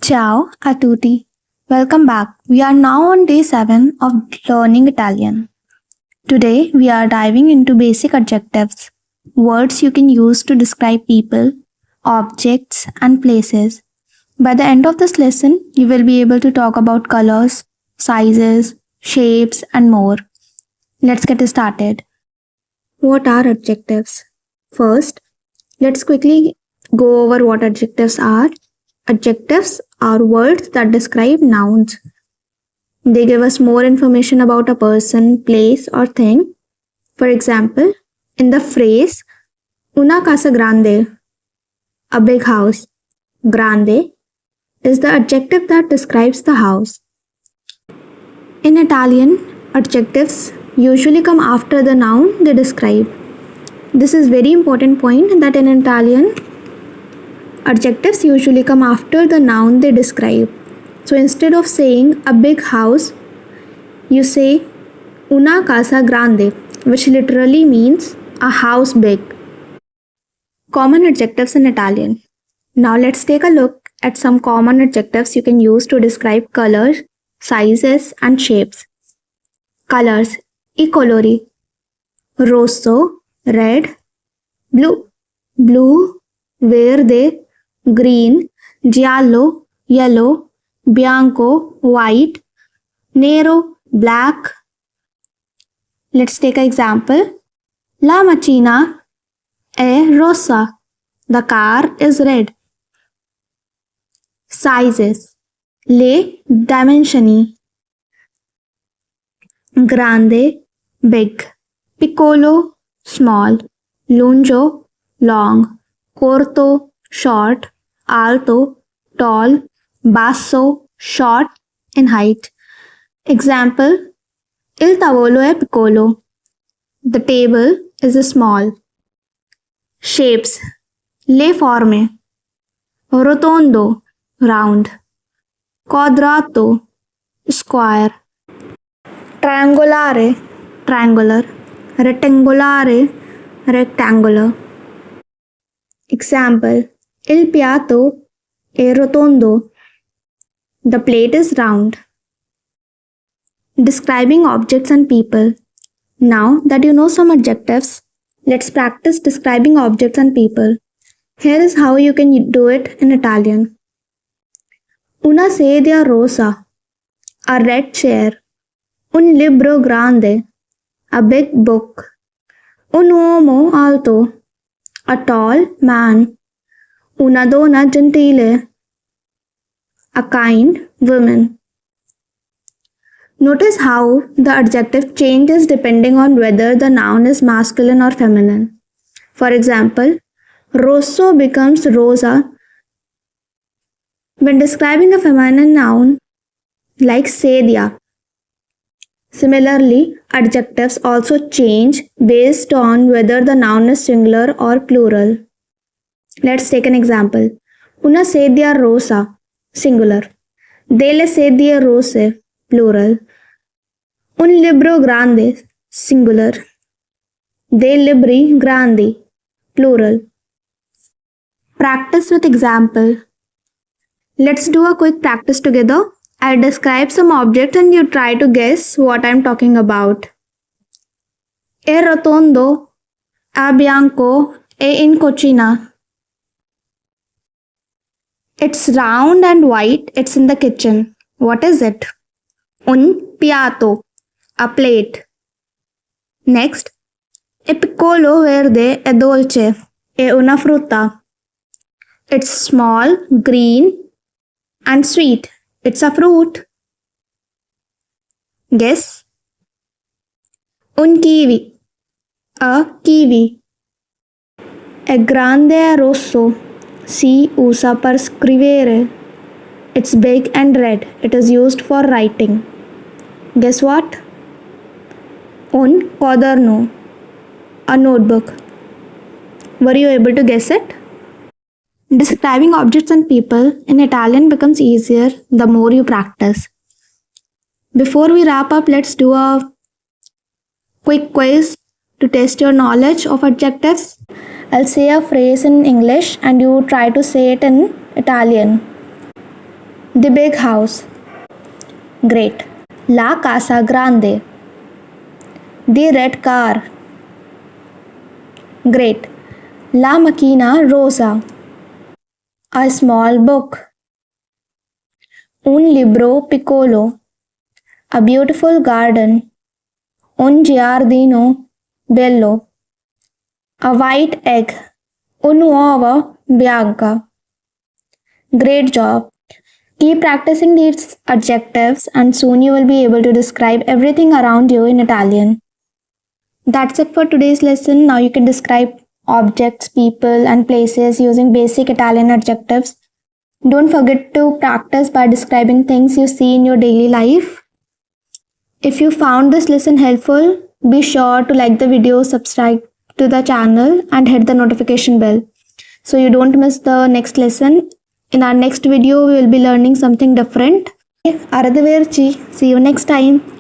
Ciao a tutti. Welcome back. We are now on day 7 of learning Italian. Today we are diving into basic adjectives, words you can use to describe people, objects, and places. By the end of this lesson, you will be able to talk about colors, sizes, shapes, and more. Let's get started. What are adjectives? First, let's quickly go over what adjectives are. Adjectives are words that describe nouns. They give us more information about a person, place, or thing. For example, in the phrase una casa grande, a big house, grande is the adjective that describes the house. In Italian, adjectives usually come after the noun they describe. This is very important point that in Italian, adjectives usually come after the noun they describe. So instead of saying a big house, you say una casa grande, which literally means a house big. Common adjectives in Italian. Now let's take a look at some common adjectives you can use to describe colors, sizes, and shapes. Colors: I colori. Rosso, red, blue, verde, green, giallo, yellow, bianco, white, nero, black. Let's take an example. La macchina è rossa. The car is red. Sizes. Le dimensioni. Grande, big. Piccolo, small. Lungo, long. Corto, short. Alto, tall. Basso, short in height. Example: Il tavolo è piccolo. The table is small. Shapes: le forme. Rotondo, round. Quadrato, square. Triangolare, triangular. Rettangolare, rectangular. Example: Il piatto è rotondo. The plate is round. Describing objects and people. Now that you know some adjectives, let's practice describing objects and people. Here is how you can do it in Italian. Una sedia rosa, a red chair. Un libro grande, a big book. Un uomo alto, a tall man. Una donna gentile, a kind woman. Notice how the adjective changes depending on whether the noun is masculine or feminine. For example, rosso becomes rosa when describing a feminine noun like sedia. Similarly, adjectives also change based on whether the noun is singular or plural. Let's take an example. Una sedia rosa, singular. Delle sedie rose, plural. Un libro grande, singular. Dei libri grandi, plural. Practice with example. Let's do a quick practice together. I'll describe some objects and you try to guess what I'm talking about. È rotondo, è bianco, è in cucina. It's round and white, it's in the kitchen. What is it? Un piatto, a plate. Next, è piccolo verde e dolce, è una frutta. It's small, green, and sweet. It's a fruit. Guess. Un kiwi, a kiwi. È grande e rosso. Si usa per scrivere. It's big and red. It is used for writing. Guess what? Un quaderno, a notebook. Were you able to guess it? Describing objects and people in Italian becomes easier the more you practice. Before we wrap up, let's do a quick quiz to test your knowledge of adjectives. I'll say a phrase in English and you try to say it in Italian. The big house. Great. La casa grande. The red car. Great. La máquina rosa. A small book. Un libro piccolo. A beautiful garden. Un giardino bello. A white egg. Un'uova bianca. Great job. Keep practicing these adjectives and soon you will be able to describe everything around you in Italian. That's it for today's lesson. Now you can describe objects, people, and places using basic Italian adjectives. Don't forget to practice by describing things you see in your daily life. If you found this lesson helpful, be sure to like the video, subscribe to the channel, and hit the notification bell so you don't miss the next lesson. In our next video, we will be learning something different. Arrivederci. See you next time.